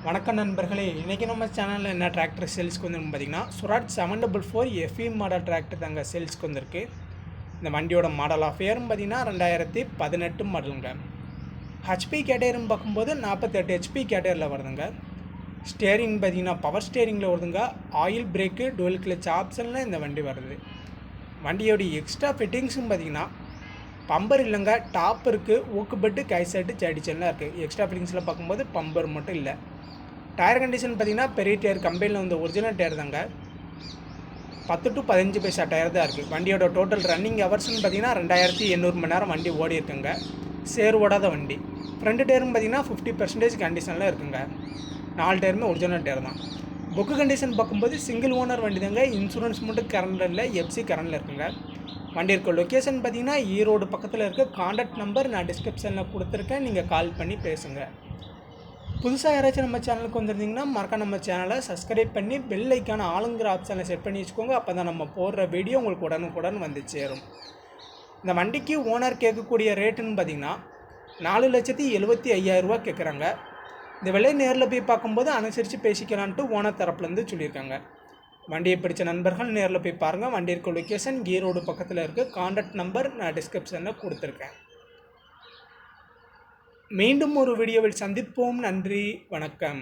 வணக்கம் நண்பர்களே, இன்றைக்கி நம்ம சேனலில் என்ன டிராக்டர் சேல்ஸ்க்கு வந்துருக்கு பார்த்தீங்கன்னா ஸ்வராஜ் 744 எஃப்இ மாடல் டிராக்டர் தாங்க சேல்ஸ்க்கு வந்திருக்கு. இந்த வண்டியோட மாடல் ஆஃப் இயர்னு பார்த்தீங்கன்னா 2018 மாடலுங்க. ஹெச்பி கேட்டகரின்னு பார்க்கும்போது 48 ஹெச்பி கேட்டகரியில் வருதுங்க. ஸ்டேரிங் பார்த்தீங்கன்னா பவர் ஸ்டேரிங்கில் வருதுங்க. ஆயில் பிரேக்கு டுவெல் கிளச் ஆப்ஷனில் இந்த வண்டி வருது. வண்டியோடைய எக்ஸ்ட்ரா ஃபிட்டிங்ஸும் பார்த்தீங்கன்னா பம்பர் இல்லைங்க, டாப் இருக்குது, ஊக்கு பெட்டு, கை செட்டு, சைடிச்செல்லாம் இருக்குது. எக்ஸ்ட்ரா ஃபிட்டிங்ஸில் பார்க்கும்போது பம்பர் மட்டும் இல்லை. டயர் கண்டிஷன் பார்த்தீங்கன்னா பெரிய டயர், கம்பெனியில் வந்து ஒரிஜினல் டயர் தாங்க. 10 to 15 பைசா டயர் தான் இருக்குது. வண்டியோட டோட்டல் ரன்னிங் ஹவர்ஸ்னு பார்த்தீங்கன்னா 2800 மணி நேரம் வண்டி ஓடி இருக்குங்க. சேர் ஓடாத வண்டி. ஃப்ரண்ட் டயரும் பார்த்தீங்கன்னா 50% கண்டிஷனில் இருக்குங்க. 4 டயருமே ஒரிஜினல் டயர் தான். புக்கு கண்டிஷன் பார்க்கும்போது சிங்கிள் ஓனர் வண்டி தாங்க. இன்சூரன்ஸ் மட்டும் கரண்டில் இல்லை, எஃப்சி கரண்டில் இருக்குங்க. வண்டி இருக்க லொக்கேஷன் பார்த்தீங்கன்னா ஈரோடு பக்கத்தில் இருக்க. கான்டாக்ட் நம்பர் நான் டிஸ்கிரிப்ஷனில் கொடுத்துருக்கேன், நீங்கள் கால் பண்ணி பேசுங்க. புதுசாக யாராச்சும் நம்ம சேனலுக்கு வந்திருந்தீங்கன்னா மறக்காம நம்ம சேனலை சப்ஸ்கிரைப் பண்ணி பெல் ஐக்கான ஆளுங்கிற ஆப்ஷனை செட் பண்ணி வச்சுக்கோங்க. அப்போ தான் நம்ம போடுற வீடியோ உங்களுக்கு உடனுக்குடன் வந்து சேரும். இந்த வண்டிக்கு ஓனர் கேட்கக்கூடிய ரேட்டுன்னு பார்த்தீங்கன்னா 4,75,000 கேட்குறாங்க. இந்த விலை நேரில் போய் பார்க்கும்போது அனுசரித்து பேசிக்கலான்ட்டு ஓனர் தரப்புலேருந்து சொல்லியிருக்காங்க. வண்டியை பிடிச்ச நண்பர்கள் நேரில் போய் பாருங்கள். வண்டி இருக்க லொக்கேஷன் ஈரோடு பக்கத்தில் இருக்குது. கான்டாக்ட் நம்பர் நான் டிஸ்கிரிப்ஷனில் கொடுத்துருக்கேன். மீண்டும் ஒரு வீடியோவில் சந்திப்போம். நன்றி, வணக்கம்.